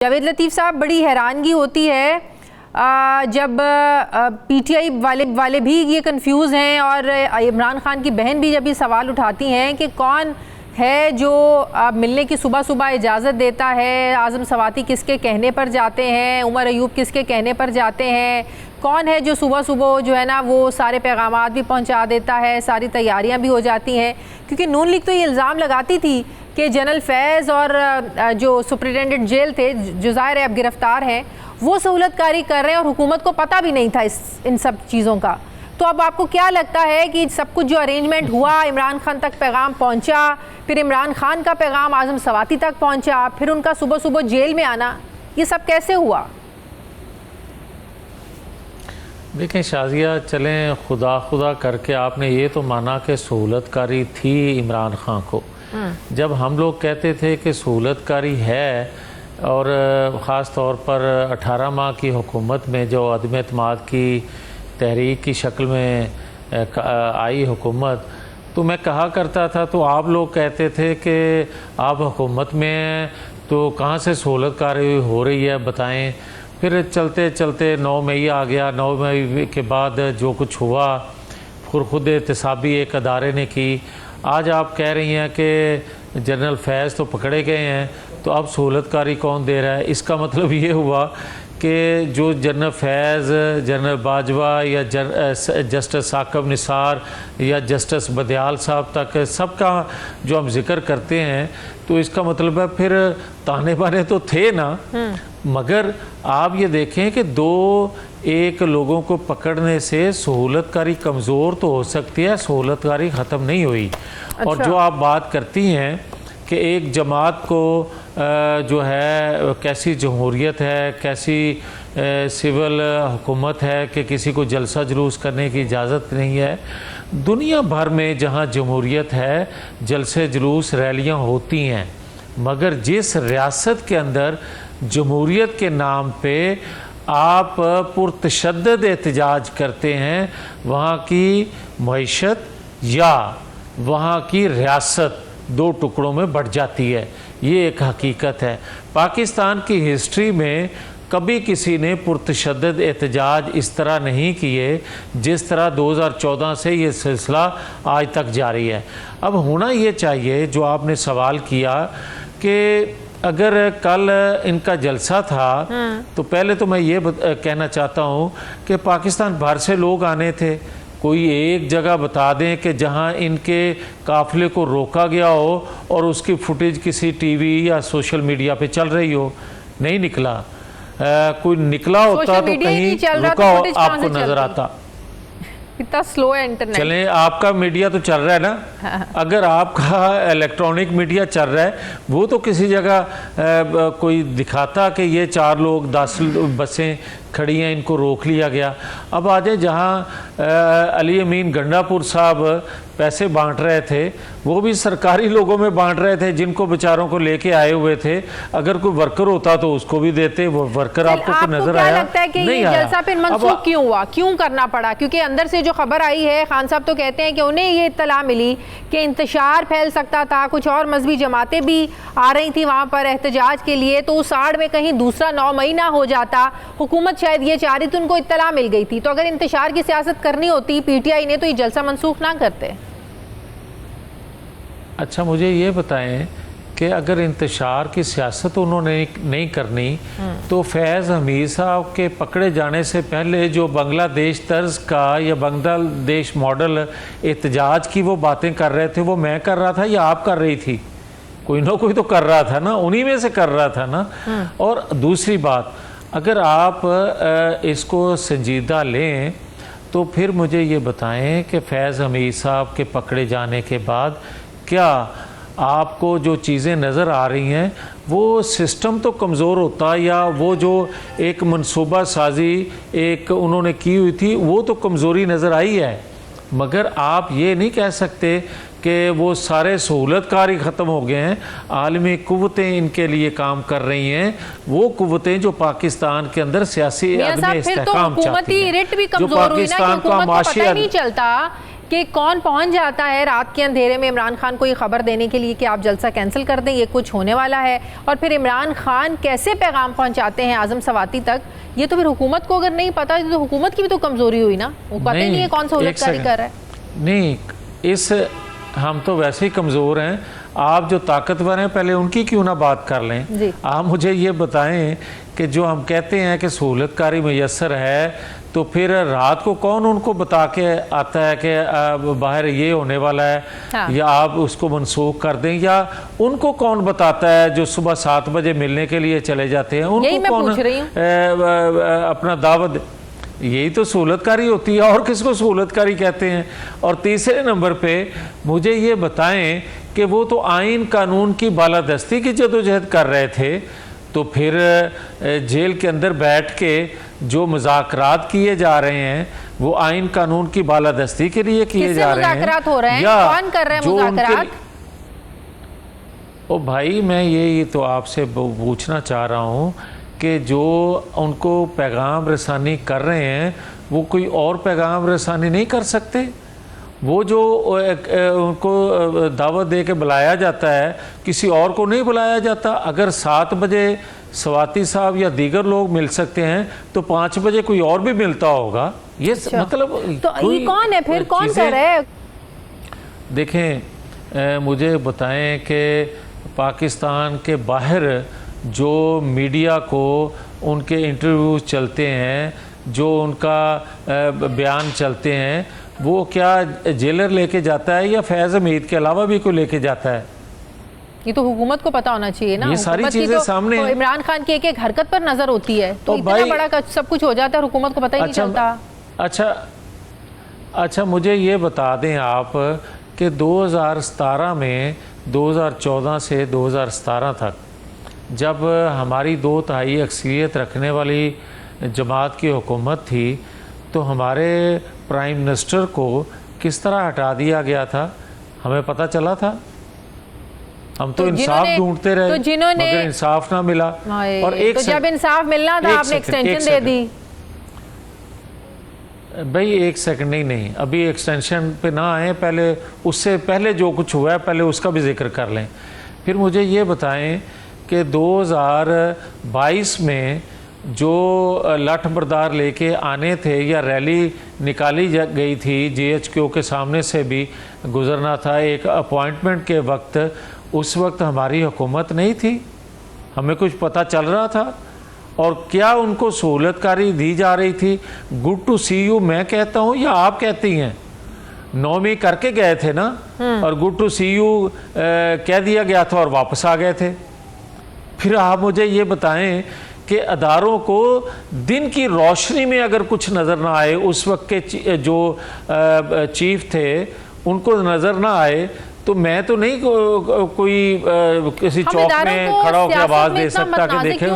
जावेद लतीफ़ साहब, बड़ी हैरानगी होती है जब पीटीआई वाले भी ये कंफ्यूज हैं और इमरान खान की बहन भी जब ये सवाल उठाती हैं कि कौन है जो मिलने की सुबह सुबह इजाज़त देता है, आज़म सवाती किसके कहने पर जाते हैं, उमर अयूब किसके कहने पर जाते हैं, कौन है जो सुबह सुबह जो है ना वो सारे पैगामात भी पहुंचा देता है, सारी तैयारियां भी हो जाती हैं। क्योंकि नून लीग तो ये इल्ज़ाम लगाती थी कि जनरल फैज़ और जो सुपरिटेंडेंट जेल थे, जो ज़ाहिर है अब गिरफ़्तार हैं, वो सहूलतकारी कर रहे हैं और हुकूमत को पता भी नहीं था इन सब चीज़ों का। तो अब आपको क्या लगता है कि सब कुछ जो अरेंजमेंट हुआ, इमरान खान तक पैगाम पहुंचा, फिर इमरान खान का पैगाम आज़म सवाती तक पहुंचा, फिर उनका सुबह सुबह जेल में आना, ये सब कैसे हुआ? देखें शाजिया, चलें खुदा करके आपने ये तो माना कि सहूलतकारी थी इमरान खान को। जब हम लोग कहते थे कि सहूलतकारी है और ख़ास तौर पर 18 माह की हुकूमत में जो अदम एतमाद की तहरीक की शक्ल में आई हुकूमत, तो मैं कहा करता था, तो आप लोग कहते थे कि आप हुकूमत में हैं तो कहाँ से सहूलतकारी हो रही है बताएं। फिर चलते चलते 9 मई आ गया। 9 मई के बाद जो कुछ हुआ खुद एहतसाबी एक अदारे ने की। आज आप कह रही हैं कि जनरल फैज़ तो पकड़े गए हैं, तो अब सहूलतकारी कौन दे रहा है? इसका मतलब ये हुआ कि जो जनरल फैज़, जनरल बाजवा या जस्टिस साकिब निसार या जस्टिस बदयाल साहब तक सबका जो हम जिक्र करते हैं, तो इसका मतलब है फिर ताने बाने तो थे ना। मगर आप ये देखें कि एक लोगों को पकड़ने से सहूलतकारी कमज़ोर तो हो सकती है, सहूलतकारी ख़त्म नहीं हुई। अच्छा। और जो आप बात करती हैं कि एक जमात को जो है कैसी जमहूरियत है, कैसी सिविल हुकूमत है कि किसी को जलसा जुलूस करने की इजाज़त नहीं है। दुनिया भर में जहाँ जमहूरियत है, जलसे जुलूस रैलियाँ होती हैं, मगर जिस रियासत के अंदर जमहूरियत के नाम पे आप पुरतशद्दद एहतजाज करते हैं, वहाँ की मईशत या वहाँ की रियासत 2 टुकड़ों में बढ़ जाती है। ये एक हकीकत है। पाकिस्तान की हिस्ट्री में कभी किसी ने पुरतशद्दद एहतजाज इस तरह नहीं किए जिस तरह 2014 से ये सिलसिला आज तक जारी है। अब होना ये चाहिए, जो आपने सवाल किया कि अगर कल इनका जलसा था तो पहले तो मैं ये कहना चाहता हूँ कि पाकिस्तान भर से लोग आने थे। कोई एक जगह बता दें कि जहां इनके काफ़िले को रोका गया हो और उसकी फुटेज किसी टीवी या सोशल मीडिया पे चल रही हो। नहीं निकला। कोई निकला होता तो कहीं रुका हो आपको नज़र आता। कितना स्लो है इंटरनेट। चलें, आपका मीडिया तो चल रहा है ना। अगर आपका इलेक्ट्रॉनिक मीडिया चल रहा है, वो तो किसी जगह कोई दिखाता कि ये 4 लोग 10 बसें खड़ी हैं, इनको रोक लिया गया। अब आ जाए जहाँ अली अमीन गंडापुर साहब पैसे बांट रहे थे, वो भी सरकारी लोगों में बांट रहे थे जिनको बेचारों को लेके आए हुए थे। अगर कोई वर्कर होता तो उसको भी देते। वो वर्कर आपको तो नजर आया? लगता है कि ये जलसा फिर मंसूख क्यों हुआ, क्यों करना पड़ा? क्योंकि अंदर से जो खबर आई है, खान साहब तो कहते हैं कि उन्हें ये इत्तला मिली कि इंतशार फैल सकता था, कुछ और मजहबी जमातें भी आ रही थी वहाँ पर एहतजाज के लिए, तो उस आड़ में कहीं दूसरा 9 मई ना हो जाता। हुकूमत शायद ये चाह रही थी, उनको इत्तला मिल गई थी। तो अगर इंतशार की सियासत करनी होती पीटीआई ने, तो ये जलसा मंसूख ना करते। अच्छा, मुझे ये बताएं कि अगर इंतशार की सियासत उन्होंने नहीं करनी तो फैज़ हमीद साहब के पकड़े जाने से पहले जो बांग्लादेश तर्ज का या बांग्लादेश मॉडल एहतजाज की वो बातें कर रहे थे, वो मैं कर रहा था या आप कर रही थी? कोई ना कोई तो कर रहा था ना, उन्हीं में से कर रहा था ना। और दूसरी बात, अगर आप इसको संजीदा लें तो फिर मुझे ये बताएं कि फैज़ हमीद साहब के पकड़े जाने के बाद क्या आपको जो चीज़ें नज़र आ रही हैं वो सिस्टम तो कमज़ोर होता, या वो जो एक मनसूबा साजी एक उन्होंने की हुई थी वो तो कमज़ोरी नज़र आई है। मगर आप ये नहीं कह सकते कि वो सारे सहूलतकार ही ख़त्म हो गए हैं। आलमी कुव्वतें इनके लिए काम कर रही हैं, वो कुव्वतें जो पाकिस्तान के अंदर सियासी अदम इस्तेहकाम चाहती हैं, जो पाकिस्तान का माशी नहीं चलता कि कौन पहुंच जाता है रात के अंधेरे में इमरान खान को ये खबर देने के लिए कि आप जलसा कैंसिल कर दें, ये कुछ होने वाला है, और फिर इमरान खान कैसे पैगाम पहुंचाते हैं आजम सवाती तक, ये तो फिर हुकूमत को अगर नहीं पता तो हुकूमत की भी तो कमजोरी हुई ना, वो पता ही नहीं है कौन सहूलतकारी कर रहा है। नहीं, इस हम तो वैसे ही कमज़ोर हैं, आप जो ताकतवर हैं पहले उनकी क्यों ना बात कर लें। आप मुझे ये बताएं कि जो हम कहते हैं कि सहूलतकारी मैसर है, तो फिर रात को कौन उनको बता के आता है कि बाहर ये होने वाला है, हाँ। या आप उसको मनसूख कर दें, या उनको कौन बताता है जो सुबह 7 बजे मिलने के लिए चले जाते हैं, उनको कौन अपना दावत, यही तो सहूलतकारी होती है, और किसको सहूलतकारी कहते हैं। और तीसरे नंबर पे मुझे ये बताएं कि वो तो आइन कानून की बालादस्ती की जदोजहद कर रहे थे, तो फिर जेल के अंदर बैठ के जो मुज़ाकरात किए जा रहे हैं वो आइन कानून की बालादस्ती के लिए किए जा रहे हैं, मुज़ाकरात हो रहे हैं, कौन कर रहे हैं मुज़ाकरात? ओ भाई, मैं ये तो आपसे पूछना चाह रहा हूँ कि जो उनको पैगाम रसानी कर रहे हैं वो कोई और पैगाम रसानी नहीं कर सकते? वो जो उनको दावत दे के बुलाया जाता है, किसी और को नहीं बुलाया जाता? अगर 7 बजे सवाती साहब या दीगर लोग मिल सकते हैं तो 5 बजे कोई और भी मिलता होगा। ये मतलब तो ये कौन है फिर, कौन कर रहा है? देखें, मुझे बताएं कि पाकिस्तान के बाहर जो मीडिया को उनके इंटरव्यूज चलते हैं, जो उनका बयान चलते हैं, वो क्या जेलर लेके जाता है या फैज़ हमीद के अलावा भी कोई लेके जाता है? ये तो हुकूमत को पता होना चाहिए ना। ये सारी चीजें तो सामने तो इमरान खान की एक हरकत पर नजर होती है, तो इतना बड़ा सब कुछ हो जाता है, हुकूमत को पता ही नहीं चलता। अच्छा, मुझे ये बता दें आप कि 2017 में 2014 से 2017 तक जब हमारी 2/3 अक्सरियत रखने वाली जमात की हुकूमत थी, तो हमारे प्राइम मिनिस्टर को किस तरह हटा दिया गया था, हमें पता चला था? हम तो इंसाफ ढूंढते रहे, मगर इंसाफ ना मिला। और तो जब इंसाफ मिलना था आपने एक्सटेंशन दे दी। भाई 1 सेकंड नहीं, अभी एक्सटेंशन पे ना आए, पहले उससे पहले जो कुछ हुआ है पहले उसका भी जिक्र कर लें। फिर मुझे ये बताएं कि 2022 में जो लठ बरदार लेके आने थे या रैली निकाली गई थी, GHQ के सामने से भी गुजरना था एक अपॉइंटमेंट के वक्त, उस वक्त हमारी हुकूमत नहीं थी, हमें कुछ पता चल रहा था? और क्या उनको सहूलतकारी दी जा रही थी? गुड टू सी यू मैं कहता हूँ या आप कहती हैं? 9वीं करके गए थे ना, और गुड टू सी यू कह दिया गया था और वापस आ गए थे। फिर आप मुझे ये बताएं कि अदारों को दिन की रोशनी में अगर कुछ नज़र ना आए, उस वक्त के जो चीफ थे उनको नज़र ना आए, तो मैं तो नहीं कोई किसी चौक में खड़ा होकर आवाज़ दे सकता कि देखें